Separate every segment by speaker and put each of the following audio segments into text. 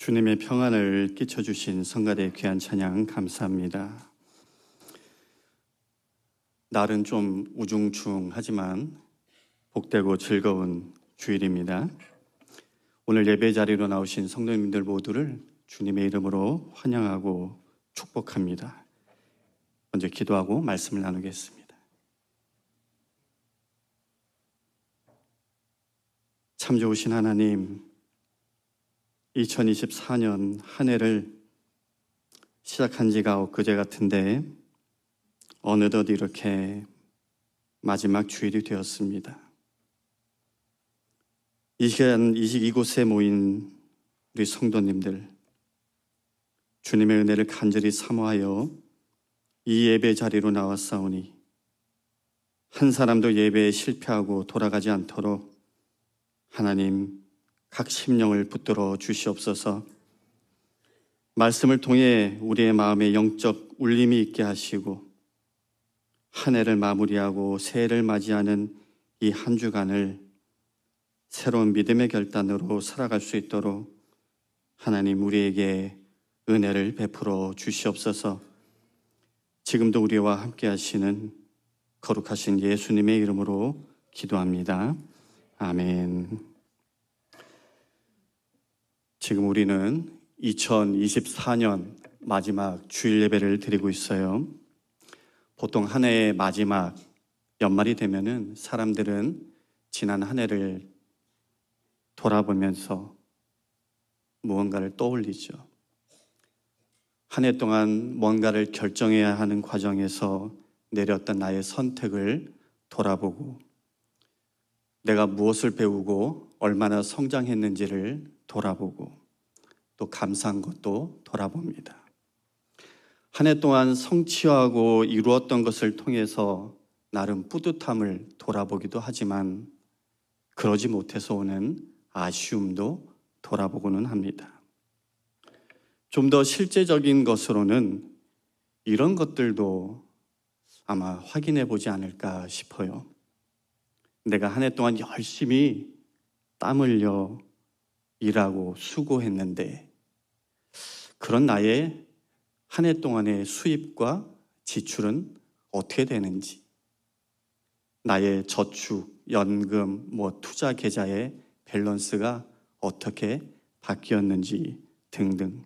Speaker 1: 주님의 평안을 끼쳐주신 성가대 귀한 찬양 감사합니다. 날은 좀 우중충하지만 복되고 즐거운 주일입니다. 오늘 예배 자리로 나오신 성도님들 모두를 주님의 이름으로 환영하고 축복합니다. 먼저 기도하고 말씀을 나누겠습니다. 참 좋으신 하나님, 2024년 한 해를 시작한 지가 엊그제 같은데 어느덧 이렇게 마지막 주일이 되었습니다. 이 시간 이곳에 모인 우리 성도님들, 주님의 은혜를 간절히 사모하여 이 예배 자리로 나왔사오니 한 사람도 예배에 실패하고 돌아가지 않도록 하나님 각 심령을 붙들어 주시옵소서. 말씀을 통해 우리의 마음에 영적 울림이 있게 하시고 한 해를 마무리하고 새해를 맞이하는 이 한 주간을 새로운 믿음의 결단으로 살아갈 수 있도록 하나님 우리에게 은혜를 베풀어 주시옵소서. 지금도 우리와 함께 하시는 거룩하신 예수님의 이름으로 기도합니다. 아멘. 지금 우리는 2024년 마지막 주일 예배를 드리고 있어요. 보통 한 해의 마지막 연말이 되면은 사람들은 지난 한 해를 돌아보면서 무언가를 떠올리죠. 한 해 동안 뭔가를 결정해야 하는 과정에서 내렸던 나의 선택을 돌아보고 내가 무엇을 배우고 얼마나 성장했는지를 돌아보고 또 감사한 것도 돌아봅니다. 한 해 동안 성취하고 이루었던 것을 통해서 나름 뿌듯함을 돌아보기도 하지만 그러지 못해서 오는 아쉬움도 돌아보고는 합니다. 좀 더 실제적인 것으로는 이런 것들도 아마 확인해 보지 않을까 싶어요. 내가 한 해 동안 열심히 땀 흘려 일하고 수고했는데 그런 나의 한 해 동안의 수입과 지출은 어떻게 되는지, 나의 저축, 연금, 투자 계좌의 밸런스가 어떻게 바뀌었는지 등등.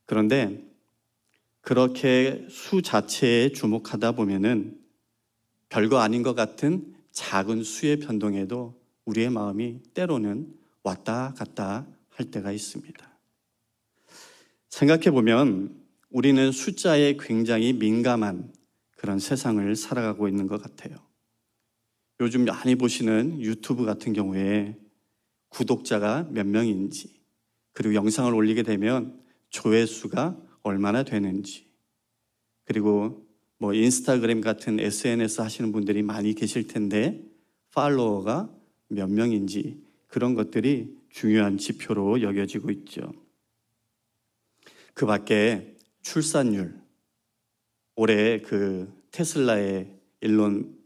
Speaker 1: 그런데 그렇게 수 자체에 주목하다 보면은 별거 아닌 것 같은 작은 수의 변동에도 우리의 마음이 때로는 왔다 갔다 할 때가 있습니다. 생각해 보면 우리는 숫자에 굉장히 민감한 그런 세상을 살아가고 있는 것 같아요. 요즘 많이 보시는 유튜브 같은 경우에 구독자가 몇 명인지, 그리고 영상을 올리게 되면 조회수가 얼마나 되는지, 그리고 인스타그램 같은 SNS 하시는 분들이 많이 계실 텐데 팔로워가 몇 명인지, 그런 것들이 중요한 지표로 여겨지고 있죠. 그 밖에 출산율, 올해 테슬라의 일론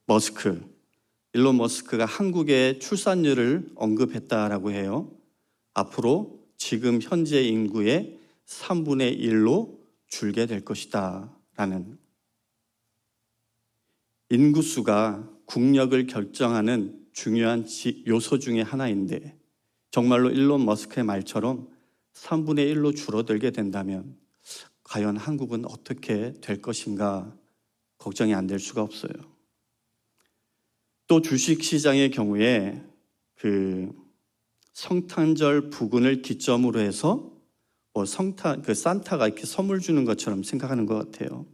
Speaker 1: 머스크가 한국의 출산율을 언급했다라고 해요. 앞으로 지금 현재 인구의 3분의 1로 줄게 될 것이다 라는. 인구수가 국력을 결정하는 중요한 요소 중에 하나인데 정말로 일론 머스크의 말처럼 3분의 1로 줄어들게 된다면 과연 한국은 어떻게 될 것인가 걱정이 안 될 수가 없어요. 또 주식시장의 경우에 성탄절 부근을 기점으로 해서 산타가 이렇게 선물 주는 것처럼 생각하는 것 같아요.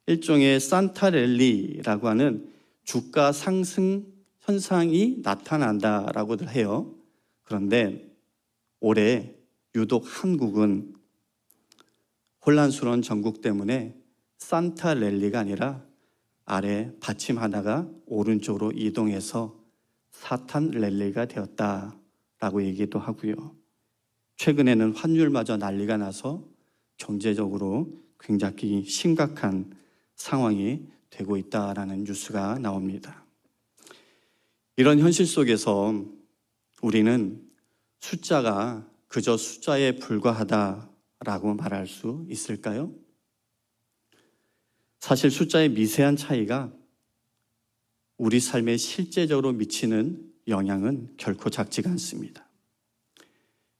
Speaker 1: 일종의 산타 랠리라고 하는 주가 상승 현상이 나타난다라고들 해요. 그런데 올해 유독 한국은 혼란스러운 전국 때문에 산타 랠리가 아니라 아래 받침 하나가 오른쪽으로 이동해서 사탄 랠리가 되었다라고 얘기도 하고요. 최근에는 환율마저 난리가 나서 경제적으로 굉장히 심각한 상황이 되고 있다라는 뉴스가 나옵니다. 이런 현실 속에서 우리는 숫자가 그저 숫자에 불과하다라고 말할 수 있을까요? 사실 숫자의 미세한 차이가 우리 삶에 실제적으로 미치는 영향은 결코 작지가 않습니다.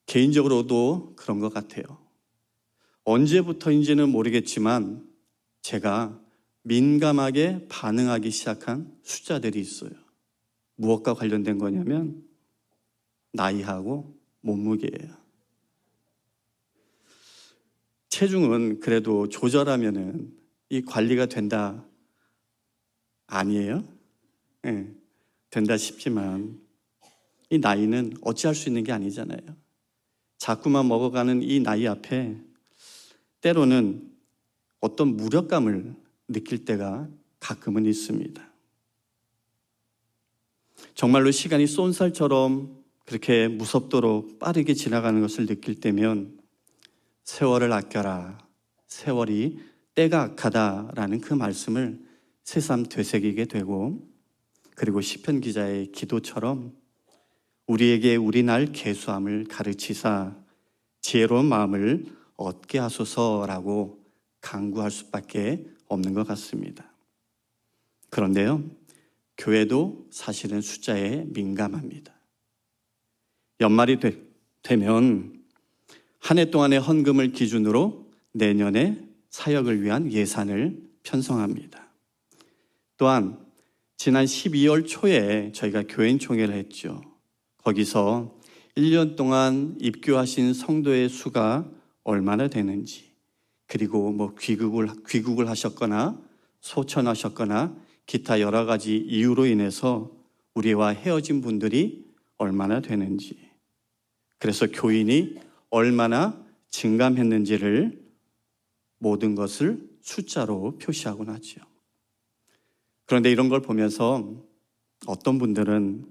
Speaker 1: 개인적으로도 그런 것 같아요. 언제부터인지는 모르겠지만 제가 민감하게 반응하기 시작한 숫자들이 있어요. 무엇과 관련된 거냐면 나이하고 몸무게예요. 체중은 그래도 조절하면은 이 관리가 된다 아니에요? 네, 된다 싶지만 이 나이는 어찌할 수 있는 게 아니잖아요. 자꾸만 먹어가는 이 나이 앞에 때로는 어떤 무력감을 느낄 때가 가끔은 있습니다. 정말로 시간이 쏜살처럼 그렇게 무섭도록 빠르게 지나가는 것을 느낄 때면 세월을 아껴라, 세월이 때가 악하다라는 그 말씀을 새삼 되새기게 되고, 그리고 시편 기자의 기도처럼 우리에게 우리 날 계수함을 가르치사 지혜로운 마음을 얻게 하소서라고 간구할 수밖에 없는 것 같습니다. 그런데요, 교회도 사실은 숫자에 민감합니다. 연말이 되면 한 해 동안의 헌금을 기준으로 내년에 사역을 위한 예산을 편성합니다. 또한 지난 12월 초에 저희가 교인총회를 했죠. 거기서 1년 동안 입교하신 성도의 수가 얼마나 되는지, 그리고 귀국을 하셨거나 소천하셨거나 기타 여러 가지 이유로 인해서 우리와 헤어진 분들이 얼마나 되는지, 그래서 교인이 얼마나 증감했는지를 모든 것을 숫자로 표시하곤 하죠. 그런데 이런 걸 보면서 어떤 분들은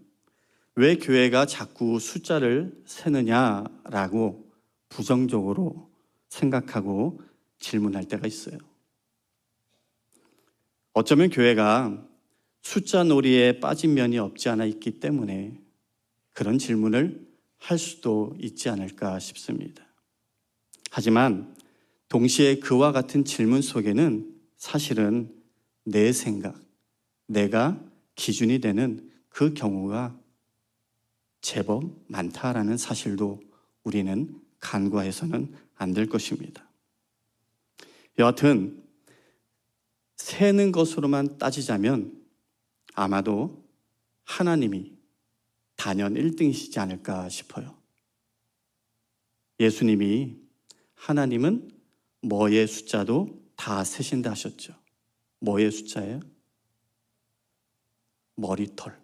Speaker 1: 왜 교회가 자꾸 숫자를 세느냐라고 부정적으로 생각하고 질문할 때가 있어요. 어쩌면 교회가 숫자 놀이에 빠진 면이 없지 않아 있기 때문에 그런 질문을 할 수도 있지 않을까 싶습니다. 하지만 동시에 그와 같은 질문 속에는 사실은 내 생각, 내가 기준이 되는 그 경우가 제법 많다라는 사실도 우리는 간과해서는 안 될 것입니다. 여하튼 세는 것으로만 따지자면 아마도 하나님이 단연 1등이시지 않을까 싶어요. 예수님이 하나님은 뭐의 숫자도 다 세신다 하셨죠. 뭐의 숫자예요? 머리털.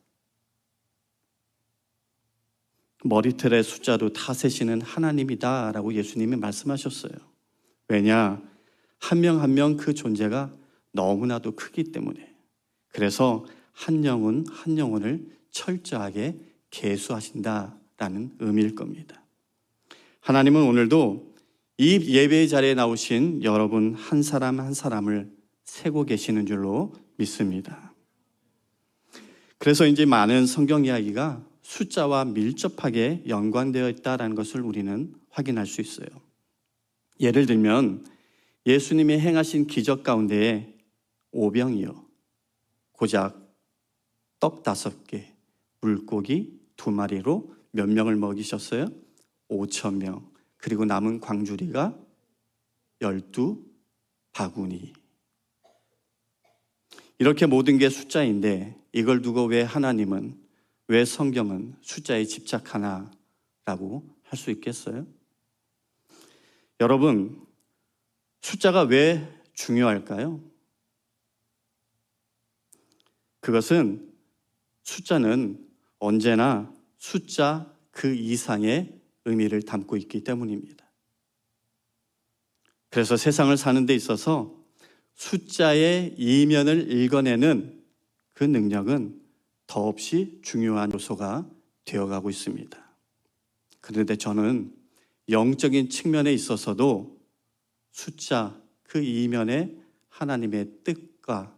Speaker 1: 머리털의 숫자도 다 세시는 하나님이다라고 예수님이 말씀하셨어요. 왜냐? 한 명 한 명 그 존재가 너무나도 크기 때문에. 그래서 한 영혼 한 영혼을 철저하게 계수하신다라는 의미일 겁니다. 하나님은 오늘도 이 예배의 자리에 나오신 여러분 한 사람 한 사람을 세고 계시는 줄로 믿습니다. 그래서 이제 많은 성경 이야기가 숫자와 밀접하게 연관되어 있다는 것을 우리는 확인할 수 있어요. 예를 들면 예수님이 행하신 기적 가운데 오병이어, 고작 떡 5개, 물고기 2마리로 몇 명을 먹이셨어요? 5,000명. 그리고 남은 광주리가 12바구니. 이렇게 모든 게 숫자인데 이걸 두고 왜 하나님은, 왜 성경은 숫자에 집착하나라고 할 수 있겠어요? 여러분, 숫자가 왜 중요할까요? 그것은 숫자는 언제나 숫자 그 이상의 의미를 담고 있기 때문입니다. 그래서 세상을 사는 데 있어서 숫자의 이면을 읽어내는 그 능력은 더없이 중요한 요소가 되어가고 있습니다. 그런데 저는 영적인 측면에 있어서도 숫자 그 이면에 하나님의 뜻과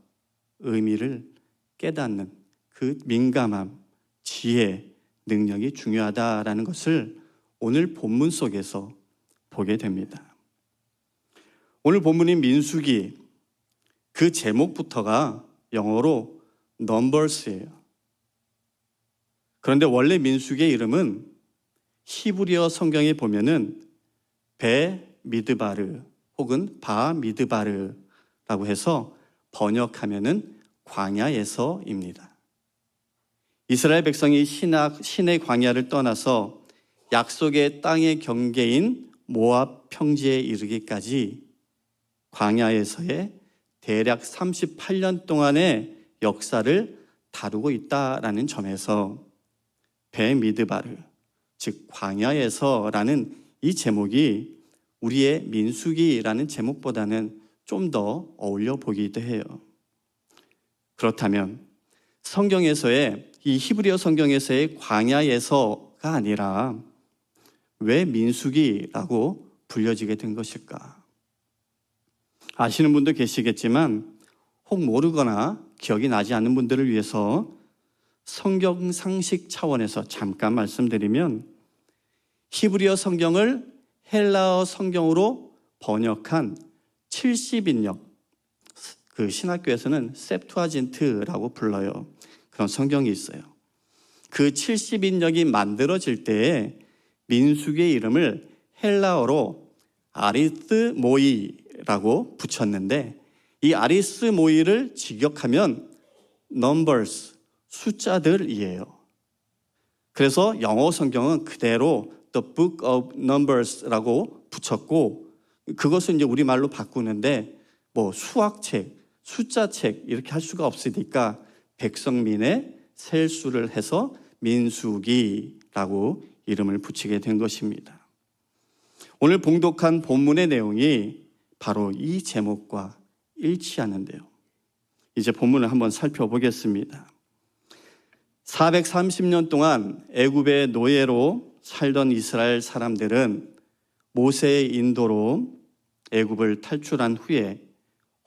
Speaker 1: 의미를 깨닫는 그 민감함, 지혜, 능력이 중요하다라는 것을 오늘 본문 속에서 보게 됩니다. 오늘 본문인 민수기, 그 제목부터가 영어로 Numbers예요. 그런데 원래 민수기의 이름은 히브리어 성경에 보면은 베 미드바르 혹은 바 미드바르라고 해서 번역하면은 광야에서입니다. 이스라엘 백성이 신의 광야를 떠나서 약속의 땅의 경계인 모압 평지에 이르기까지 광야에서의 대략 38년 동안의 역사를 다루고 있다라는 점에서 베미드바르, 즉 광야에서라는 이 제목이 우리의 민수기라는 제목보다는 좀 더 어울려 보기도 해요. 그렇다면 성경에서의 이 히브리어 성경에서의 광야에서가 아니라 왜 민수기라고 불려지게 된 것일까? 아시는 분도 계시겠지만 혹 모르거나 기억이 나지 않는 분들을 위해서 성경 상식 차원에서 잠깐 말씀드리면 히브리어 성경을 헬라어 성경으로 번역한 70인역, 그 신학교에서는 셉투아진트라고 불러요. 그런 성경이 있어요. 그 70인역이 만들어질 때에 민수기의 이름을 헬라어로 아리스모이라고 붙였는데 이 아리스모이를 직역하면 numbers, 숫자들이에요. 그래서 영어 성경은 그대로 The Book of Numbers라고 붙였고 그것을 이제 우리말로 바꾸는데 뭐 수학책, 숫자책 이렇게 할 수가 없으니까 백성민의 셀수를 해서 민수기라고 이름을 붙이게 된 것입니다. 오늘 봉독한 본문의 내용이 바로 이 제목과 일치하는데요. 이제 본문을 한번 살펴보겠습니다. 430년 동안 애굽의 노예로 살던 이스라엘 사람들은 모세의 인도로 애굽을 탈출한 후에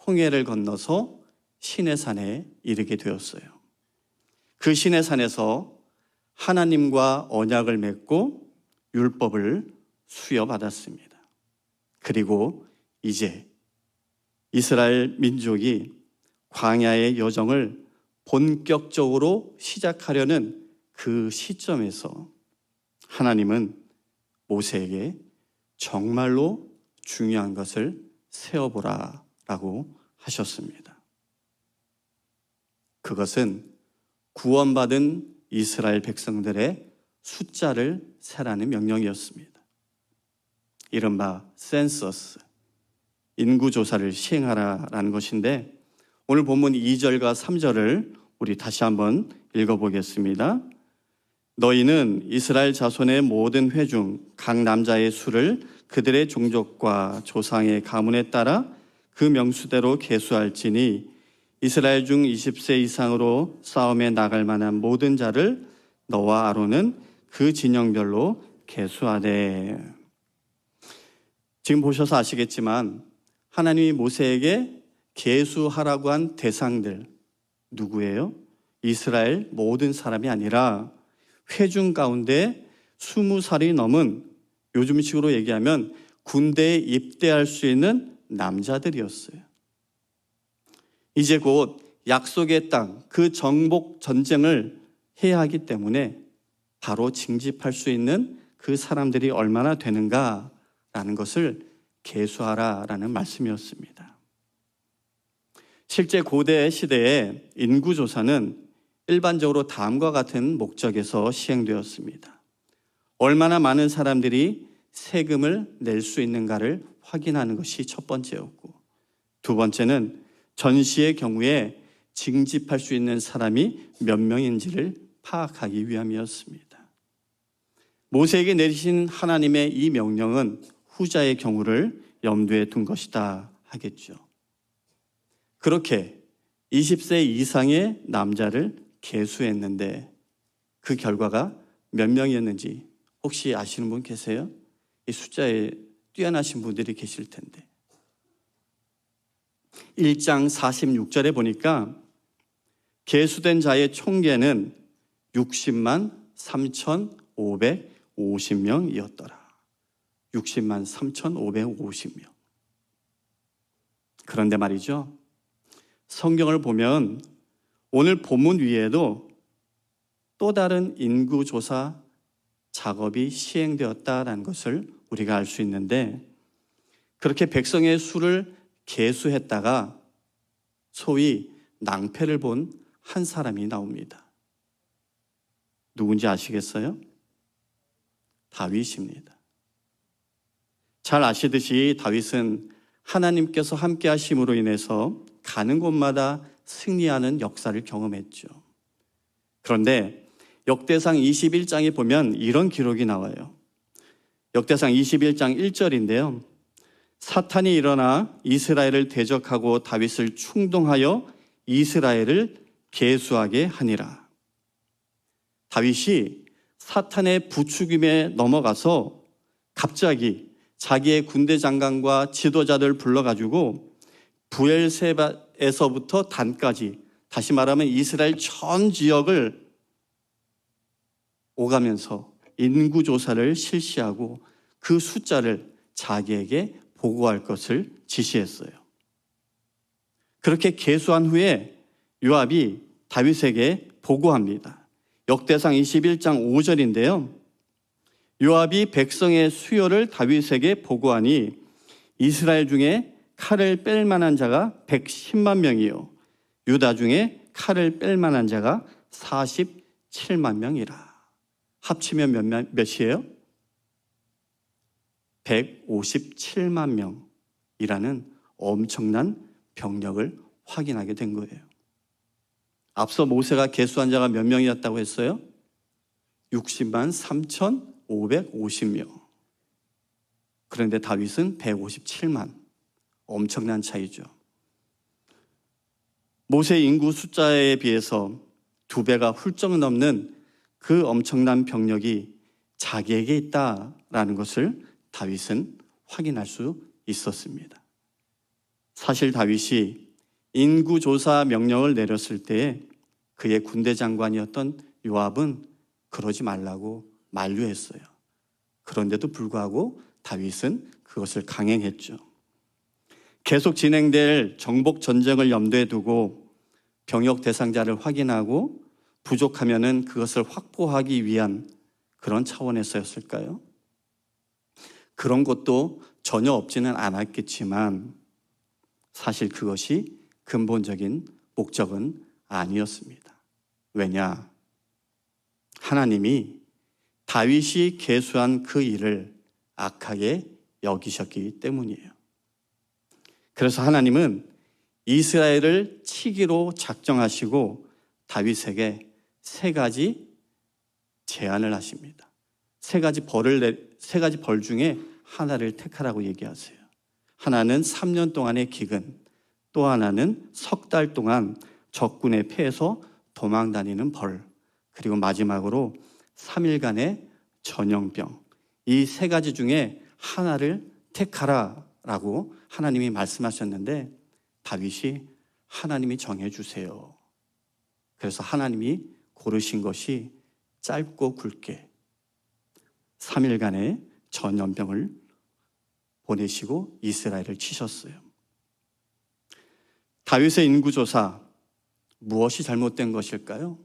Speaker 1: 홍해를 건너서 시내산에 이르게 되었어요. 그 시내산에서 하나님과 언약을 맺고 율법을 수여받았습니다. 그리고 이제 이스라엘 민족이 광야의 여정을 본격적으로 시작하려는 그 시점에서 하나님은 모세에게 정말로 중요한 것을 세어보라라고 하셨습니다. 그것은 구원받은 이스라엘 백성들의 숫자를 세라는 명령이었습니다. 이른바 센서스, 인구조사를 시행하라라는 것인데 오늘 본문 2절과 3절을 우리 다시 한번 읽어보겠습니다. 너희는 이스라엘 자손의 모든 회중 각 남자의 수를 그들의 종족과 조상의 가문에 따라 그 명수대로 계수할지니 이스라엘 중 20세 이상으로 싸움에 나갈 만한 모든 자를 너와 아론은 그 진영별로 계수하되. 지금 보셔서 아시겠지만 하나님이 모세에게 계수하라고 한 대상들 누구예요? 이스라엘 모든 사람이 아니라 회중 가운데 20살이 넘은, 요즘식으로 얘기하면 군대에 입대할 수 있는 남자들이었어요. 이제 곧 약속의 땅, 그 정복 전쟁을 해야 하기 때문에 바로 징집할 수 있는 그 사람들이 얼마나 되는가라는 것을 계수하라라는 말씀이었습니다. 실제 고대 시대의 인구조사는 일반적으로 다음과 같은 목적에서 시행되었습니다. 얼마나 많은 사람들이 세금을 낼 수 있는가를 확인하는 것이 첫 번째였고, 두 번째는 전시의 경우에 징집할 수 있는 사람이 몇 명인지를 파악하기 위함이었습니다. 모세에게 내리신 하나님의 이 명령은 후자의 경우를 염두에 둔 것이다 하겠죠. 그렇게 20세 이상의 남자를 계수했는데 그 결과가 몇 명이었는지 혹시 아시는 분 계세요? 이 숫자에 뛰어나신 분들이 계실 텐데 1장 46절에 보니까 계수된 자의 총계는 60만 3,550명이었더라. 60만 3,550명. 그런데 말이죠, 성경을 보면 오늘 본문 위에도 또 다른 인구조사 작업이 시행되었다는 것을 우리가 알 수 있는데, 그렇게 백성의 수를 계수했다가 소위 낭패를 본 한 사람이 나옵니다. 누군지 아시겠어요? 다윗입니다. 잘 아시듯이 다윗은 하나님께서 함께 하심으로 인해서 가는 곳마다 승리하는 역사를 경험했죠. 그런데 역대상 21장에 보면 이런 기록이 나와요. 역대상 21장 1절인데요. 사탄이 일어나 이스라엘을 대적하고 다윗을 충동하여 이스라엘을 계수하게 하니라. 다윗이 사탄의 부추김에 넘어가서 갑자기 자기의 군대 장관과 지도자들 불러가지고 부엘세바에서부터 단까지, 다시 말하면 이스라엘 전 지역을 오가면서 인구조사를 실시하고 그 숫자를 자기에게 보고할 것을 지시했어요. 그렇게 계수한 후에 요압이 다윗에게 보고합니다. 역대상 21장 5절인데요. 요압이 백성의 수요를 다윗에게 보고하니 이스라엘 중에 칼을 뺄 만한 자가 110만 명이요 유다 중에 칼을 뺄 만한 자가 47만 명이라. 합치면 몇이에요? 157만 명이라는 엄청난 병력을 확인하게 된 거예요. 앞서 모세가 계수한 자가 몇 명이었다고 했어요? 60만 3,550명. 그런데 다윗은 157만. 엄청난 차이죠. 모세 인구 숫자에 비해서 2배가 훌쩍 넘는 그 엄청난 병력이 자기에게 있다라는 것을 다윗은 확인할 수 있었습니다. 사실 다윗이 인구조사 명령을 내렸을 때 그의 군대 장관이었던 요압은 그러지 말라고 만류했어요. 그런데도 불구하고 다윗은 그것을 강행했죠. 계속 진행될 정복 전쟁을 염두에 두고 병역 대상자를 확인하고 부족하면은 그것을 확보하기 위한 그런 차원에서였을까요? 그런 것도 전혀 없지는 않았겠지만 사실 그것이 근본적인 목적은 아니었습니다. 왜냐? 하나님이 다윗이 계수한 그 일을 악하게 여기셨기 때문이에요. 그래서 하나님은 이스라엘을 치기로 작정하시고 다윗에게 3가지 제안을 하십니다. 3가지 벌 중에 하나를 택하라고 얘기하세요. 하나는 3년 동안의 기근, 또 하나는 석 달 동안 적군의 패에서 도망다니는 벌, 그리고 마지막으로 3일간의 전염병. 이 3가지 중에 하나를 택하라라고 하나님이 말씀하셨는데 다윗이 하나님이 정해주세요. 그래서 하나님이 고르신 것이 짧고 굵게 3일간의 전염병을 보내시고 이스라엘을 치셨어요. 다윗의 인구조사, 무엇이 잘못된 것일까요?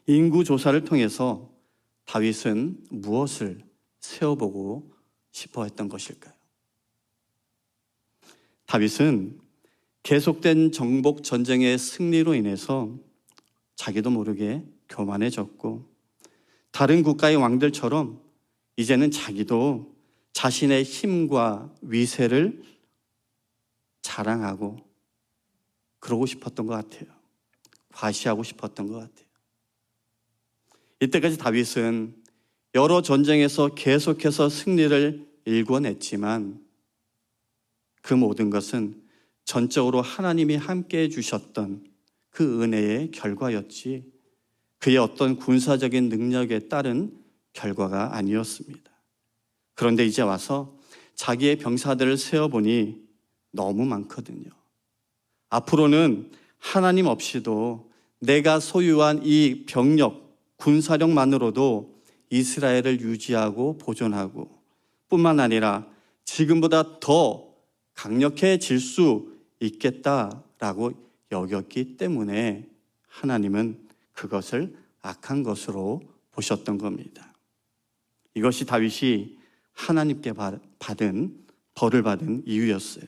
Speaker 1: 인구조사를 통해서 다윗은 무엇을 세워보고 싶어 했던 것일까요? 다윗은 계속된 정복 전쟁의 승리로 인해서 자기도 모르게 교만해졌고 다른 국가의 왕들처럼 이제는 자기도 자신의 힘과 위세를 자랑하고 그러고 싶었던 것 같아요. 과시하고 싶었던 것 같아요. 이때까지 다윗은 여러 전쟁에서 계속해서 승리를 일궈냈지만 그 모든 것은 전적으로 하나님이 함께해 주셨던 그 은혜의 결과였지 그의 어떤 군사적인 능력에 따른 결과가 아니었습니다. 그런데 이제 와서 자기의 병사들을 세어보니 너무 많거든요. 앞으로는 하나님 없이도 내가 소유한 이 병력, 군사력만으로도 이스라엘을 유지하고 보존하고 뿐만 아니라 지금보다 더 강력해질 수 있겠다라고 여겼기 때문에 하나님은 그것을 악한 것으로 보셨던 겁니다. 이것이 다윗이 하나님께 벌을 받은 이유였어요.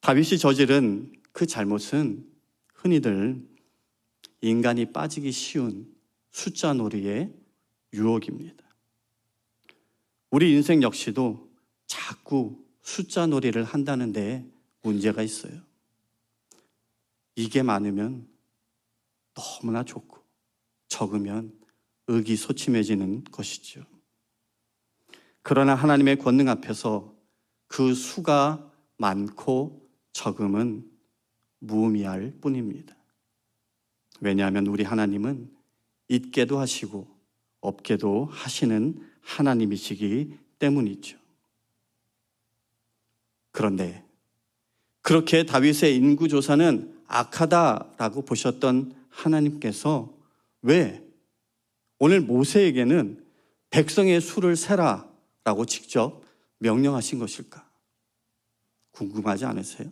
Speaker 1: 다윗이 저지른 그 잘못은 흔히들 인간이 빠지기 쉬운 숫자 놀이의 유혹입니다. 우리 인생 역시도 자꾸 숫자 놀이를 한다는 데 문제가 있어요. 이게 많으면 너무나 좋고 적으면 의기소침해지는 것이죠. 그러나 하나님의 권능 앞에서 그 수가 많고 적음은 무의미할 뿐입니다. 왜냐하면 우리 하나님은 있게도 하시고 없게도 하시는 하나님이시기 때문이죠. 그런데 그렇게 다윗의 인구조사는 악하다라고 보셨던 하나님께서 왜 오늘 모세에게는 백성의 수를 세라라고 직접 명령하신 것일까? 궁금하지 않으세요?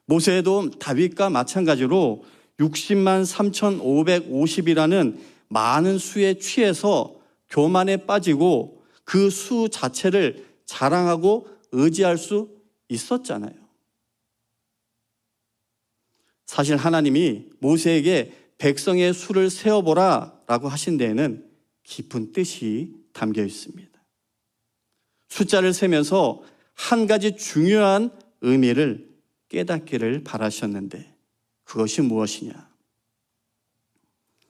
Speaker 1: 모세도 다윗과 마찬가지로 60만 3,550이라는 많은 수에 취해서 교만에 빠지고 그 수 자체를 자랑하고 의지할 수 있었잖아요. 사실 하나님이 모세에게 백성의 수를 세어보라 라고 하신 데에는 깊은 뜻이 담겨 있습니다. 숫자를 세면서 한 가지 중요한 의미를 깨닫기를 바라셨는데 그것이 무엇이냐?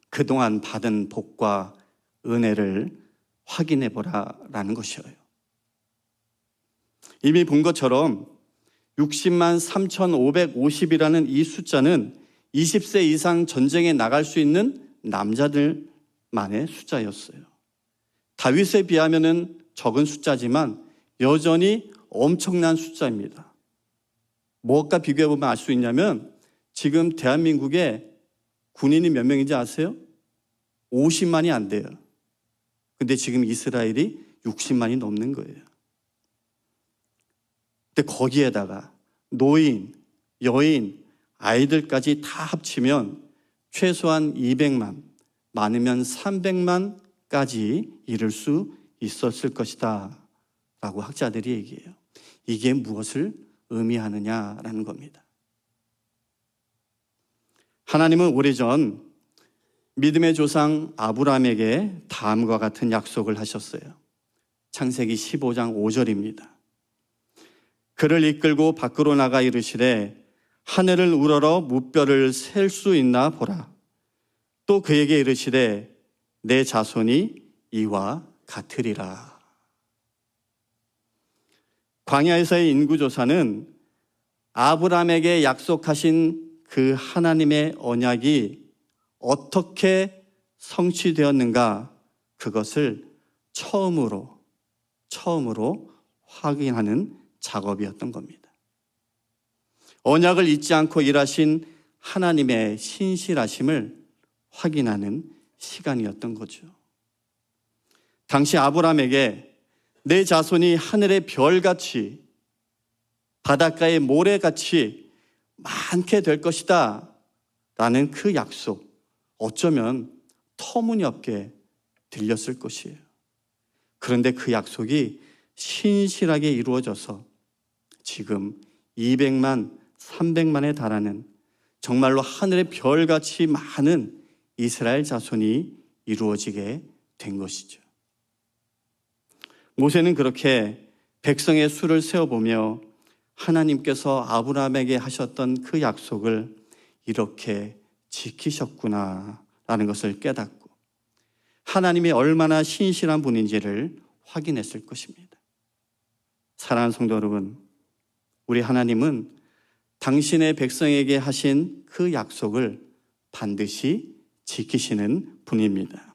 Speaker 1: 그동안 받은 복과 은혜를 확인해 보라라는 것이에요. 이미 본 것처럼 60만 3,550이라는 이 숫자는 20세 이상 전쟁에 나갈 수 있는 남자들만의 숫자였어요. 다윗에 비하면 적은 숫자지만 여전히 엄청난 숫자입니다. 무엇과 비교해보면 알 수 있냐면 지금 대한민국에 군인이 몇 명인지 아세요? 50만이 안 돼요. 근데 지금 이스라엘이 60만이 넘는 거예요. 근데 거기에다가 노인, 여인, 아이들까지 다 합치면 최소한 200만, 많으면 300만까지 이를 수 있었을 것이다 라고 학자들이 얘기해요. 이게 무엇을 의미하느냐라는 겁니다. 하나님은 오래전 믿음의 조상 아브라함에게 다음과 같은 약속을 하셨어요. 창세기 15장 5절입니다. 그를 이끌고 밖으로 나가 이르시되 하늘을 우러러 무뼈를 셀 수 있나 보라. 또 그에게 이르시되 내 자손이 이와 같으리라. 광야에서의 인구조사는 아브라함에게 약속하신 그 하나님의 언약이 어떻게 성취되었는가 그것을 처음으로 확인하는 작업이었던 겁니다. 언약을 잊지 않고 일하신 하나님의 신실하심을 확인하는 시간이었던 거죠. 당시 아브라함에게 내 자손이 하늘의 별같이 바닷가의 모래같이 많게 될 것이다 라는 그 약속, 어쩌면 터무니없게 들렸을 것이에요. 그런데 그 약속이 신실하게 이루어져서 지금 200만, 300만에 달하는 정말로 하늘의 별같이 많은 이스라엘 자손이 이루어지게 된 것이죠. 모세는 그렇게 백성의 수를 세어보며 하나님께서 아브라함에게 하셨던 그 약속을 이렇게 지키셨구나라는 것을 깨닫고 하나님이 얼마나 신실한 분인지를 확인했을 것입니다. 사랑하는 성도 여러분, 우리 하나님은 당신의 백성에게 하신 그 약속을 반드시 지키시는 분입니다.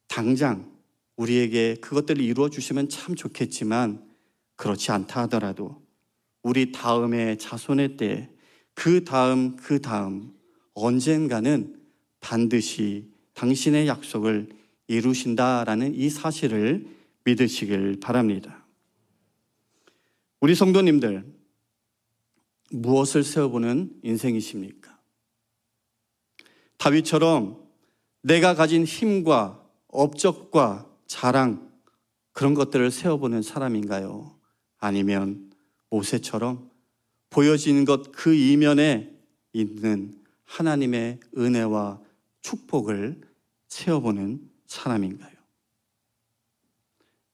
Speaker 1: 당장 우리에게 그것들을 이루어 주시면 참 좋겠지만 그렇지 않다 하더라도 우리 다음의 자손의 때 그 다음 언젠가는 반드시 당신의 약속을 이루신다라는 이 사실을 믿으시길 바랍니다. 우리 성도님들, 무엇을 세워보는 인생이십니까? 다윗처럼 내가 가진 힘과 업적과 자랑, 그런 것들을 세워보는 사람인가요? 아니면 모세처럼 보여지는 것 그 이면에 있는 하나님의 은혜와 축복을 세워보는 사람인가요?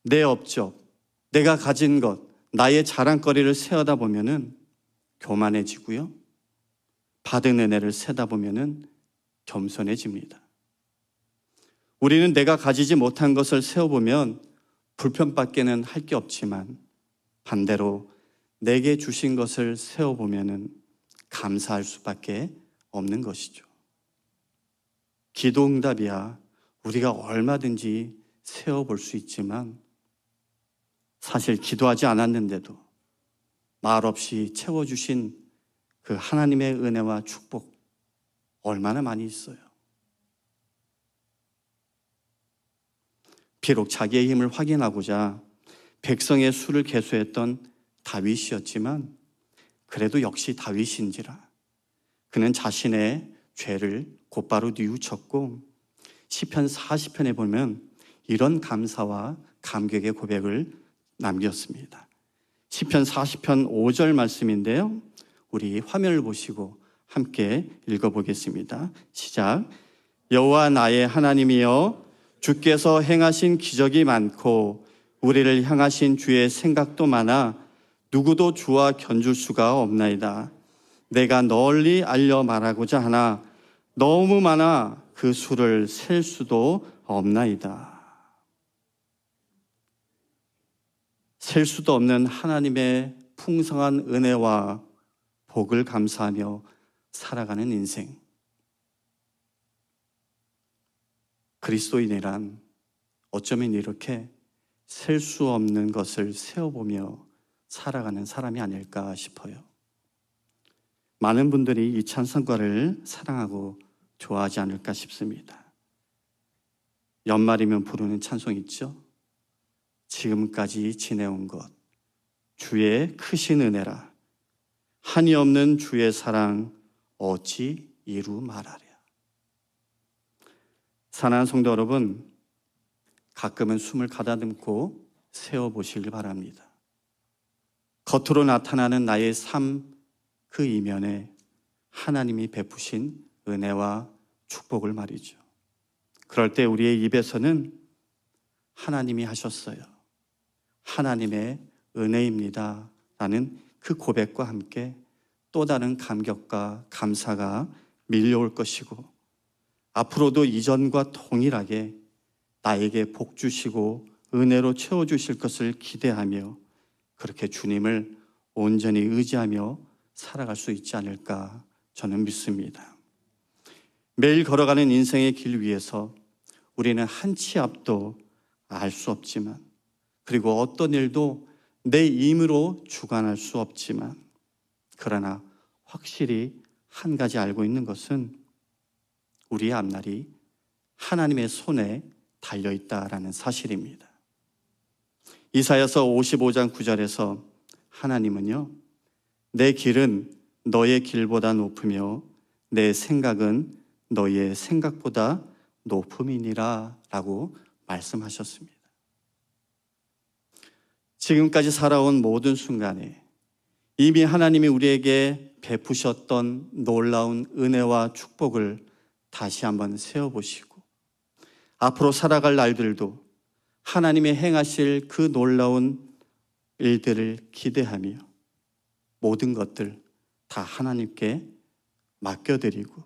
Speaker 1: 내 업적, 내가 가진 것, 나의 자랑거리를 세우다 보면은 교만해지고요. 받은 은혜를 세다 보면은 겸손해집니다. 우리는 내가 가지지 못한 것을 세워보면 불편밖에는 할 게 없지만 반대로 내게 주신 것을 세워보면은 감사할 수밖에 없는 것이죠. 기도응답이야 우리가 얼마든지 세워볼 수 있지만 사실 기도하지 않았는데도 말없이 채워주신 그 하나님의 은혜와 축복 얼마나 많이 있어요. 비록 자기의 힘을 확인하고자 백성의 수를 계수했던 다윗이었지만 그래도 역시 다윗인지라 그는 자신의 죄를 곧바로 뉘우쳤고 시편 40편에 보면 이런 감사와 감격의 고백을 남겼습니다. 시편 40편 5절 말씀인데요, 우리 화면을 보시고 함께 읽어보겠습니다. 시작. 여호와 나의 하나님이여, 주께서 행하신 기적이 많고 우리를 향하신 주의 생각도 많아 누구도 주와 견줄 수가 없나이다. 내가 널리 알려 말하고자 하나 너무 많아 그 수를 셀 수도 없나이다. 셀 수도 없는 하나님의 풍성한 은혜와 복을 감사하며 살아가는 인생. 그리스도인이란 어쩌면 이렇게 셀 수 없는 것을 세워보며 살아가는 사람이 아닐까 싶어요. 많은 분들이 이 찬송가를 사랑하고 좋아하지 않을까 싶습니다. 연말이면 부르는 찬송 있죠? 지금까지 지내온 것, 주의 크신 은혜라, 한이 없는 주의 사랑 어찌 이루 말하랴. 사랑하는 성도 여러분, 가끔은 숨을 가다듬고 세워보시길 바랍니다. 겉으로 나타나는 나의 삶 그 이면에 하나님이 베푸신 은혜와 축복을 말이죠. 그럴 때 우리의 입에서는 하나님이 하셨어요, 하나님의 은혜입니다 라는 그 고백과 함께 또 다른 감격과 감사가 밀려올 것이고 앞으로도 이전과 동일하게 나에게 복 주시고 은혜로 채워주실 것을 기대하며 그렇게 주님을 온전히 의지하며 살아갈 수 있지 않을까 저는 믿습니다. 매일 걸어가는 인생의 길 위에서 우리는 한 치 앞도 알 수 없지만 그리고 어떤 일도 내 힘으로 주관할 수 없지만 그러나 확실히 한 가지 알고 있는 것은 우리의 앞날이 하나님의 손에 달려있다라는 사실입니다. 이사야서 55장 9절에서 하나님은요, 내 길은 너의 길보다 높으며 내 생각은 너의 생각보다 높음이니라 라고 말씀하셨습니다. 지금까지 살아온 모든 순간에 이미 하나님이 우리에게 베푸셨던 놀라운 은혜와 축복을 다시 한번 세워보시고 앞으로 살아갈 날들도 하나님의 행하실 그 놀라운 일들을 기대하며 모든 것들 다 하나님께 맡겨드리고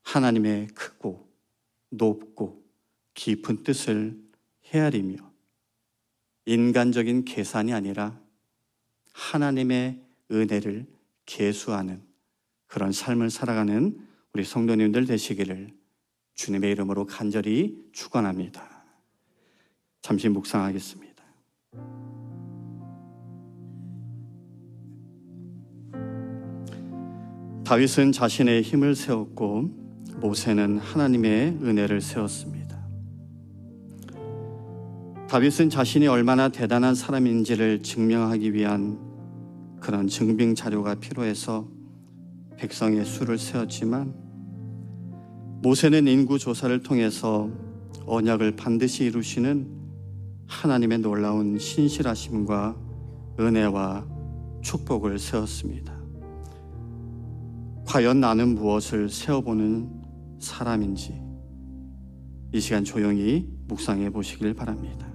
Speaker 1: 하나님의 크고 높고 깊은 뜻을 헤아리며 인간적인 계산이 아니라 하나님의 은혜를 계수하는 그런 삶을 살아가는 우리 성도님들 되시기를 주님의 이름으로 간절히 축원합니다. 잠시 묵상하겠습니다. 다윗은 자신의 힘을 세웠고 모세는 하나님의 은혜를 세웠습니다. 다윗은 자신이 얼마나 대단한 사람인지를 증명하기 위한 그런 증빙 자료가 필요해서 백성의 수를 세웠지만, 모세는 인구 조사를 통해서 언약을 반드시 이루시는 하나님의 놀라운 신실하심과 은혜와 축복을 세웠습니다. 과연 나는 무엇을 세워보는 사람인지 이 시간 조용히 묵상해 보시길 바랍니다.